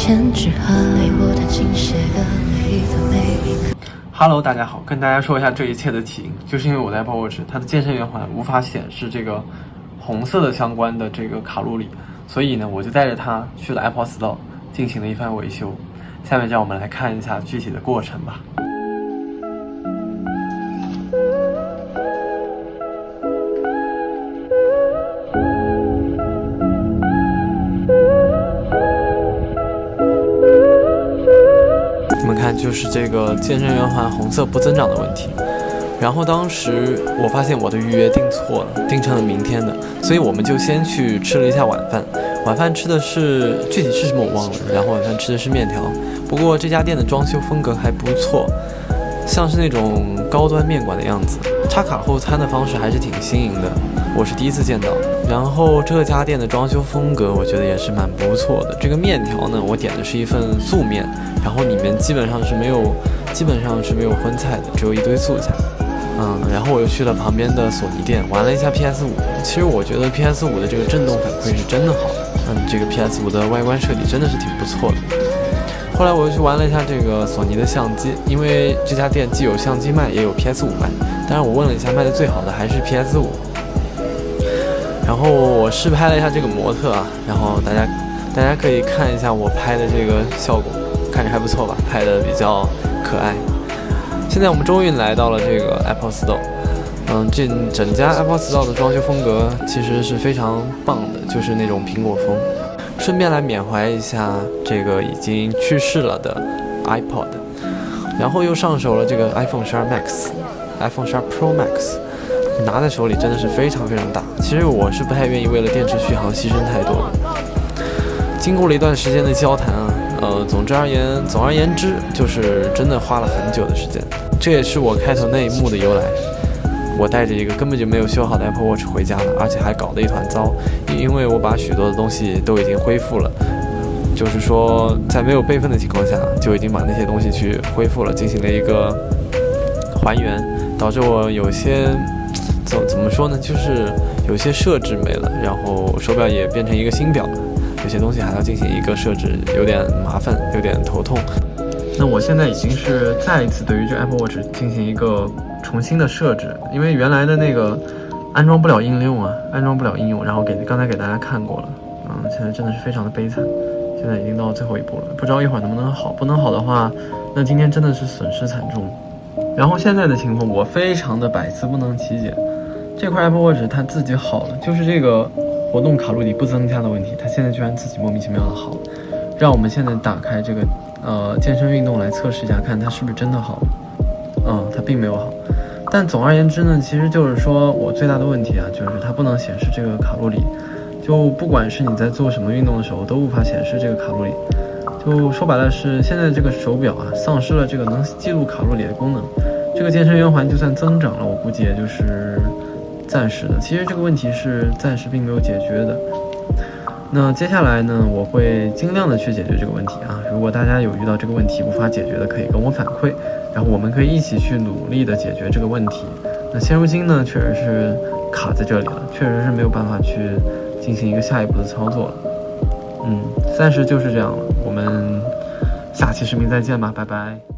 千纸鹤为我弹琴写歌，每一分每一刻。Hello， 大家好，跟大家说一下这一切的起因，就是因为我的 Apple Watch 它的健身圆环无法显示这个红色的相关的这个卡路里，所以呢，我就带着它去了 Apple Store 进行了一番维修。下面让我们来看一下具体的过程吧。你们看，就是这个健身圆环红色不增长的问题。然后当时我发现我的预约订错了，订成了明天的，所以我们就先去吃了一下晚饭。晚饭吃的是具体是什么我忘了，然后晚饭吃的是面条。不过这家店的装修风格还不错，像是那种高端面馆的样子。插卡后餐的方式还是挺新颖的，我是第一次见到。然后这家店的装修风格我觉得也是蛮不错的。这个面条呢，我点的是一份素面，然后里面基本上是没有荤菜的，只有一堆素菜。然后我又去了旁边的索尼店玩了一下 PS5。其实我觉得 PS5 的这个震动反馈是真的好，这个 PS5 的外观设计真的是挺不错的。后来我又去玩了一下这个索尼的相机，因为这家店既有相机卖，也有 PS5 卖。当然我问了一下，卖的最好的还是 PS5。然后我试拍了一下这个模特啊，然后大家可以看一下我拍的这个效果，看着还不错吧，拍的比较可爱。现在我们终于来到了这个 Apple Store。这整家 Apple Store 的装修风格其实是非常棒的，就是那种苹果风。顺便来缅怀一下这个已经去世了的 iPod， 然后又上手了这个 iPhone 12 Max、iPhone 12 Pro Max， 拿在手里真的是非常非常大。其实我是不太愿意为了电池续航牺牲太多的。经过了一段时间的交谈啊，总而言之，就是真的花了很久的时间。这也是我开头那一幕的由来。我带着一个根本就没有修好的 Apple Watch 回家了，而且还搞得一团糟，因为我把许多的东西都已经恢复了，就是说在没有备份的情况下，就已经把那些东西去恢复了，进行了一个还原，导致我有些怎么说呢，就是有些设置没了，然后手表也变成一个新表了，有些东西还要进行一个设置，有点麻烦，有点头痛。那我现在已经是再一次对于这 Apple Watch 进行一个重新的设置，因为原来的那个安装不了应用，然后刚才给大家看过了，现在真的是非常的悲惨，现在已经到最后一步了，不知道一会儿能不能好，不能好的话，那今天真的是损失惨重。然后现在的情况我非常的百思不能其解，这块 Apple Watch 它自己好了，就是这个活动卡路里不增加的问题，它现在居然自己莫名其妙的好了。让我们现在打开这个健身运动来测试一下，看它是不是真的好了。它并没有好。但总而言之呢，其实就是说我最大的问题啊，就是它不能显示这个卡路里，就不管是你在做什么运动的时候都无法显示这个卡路里。就说白了是现在这个手表啊丧失了这个能记录卡路里的功能，这个健身圆环就算增长了，我估计也就是暂时的。其实这个问题是暂时并没有解决的。那接下来呢，我会尽量的去解决这个问题啊。如果大家有遇到这个问题无法解决的，可以跟我反馈，然后我们可以一起去努力的解决这个问题。那现如今呢，确实是卡在这里了，确实是没有办法去进行一个下一步的操作了。暂时就是这样了。我们下期视频再见吧，拜拜。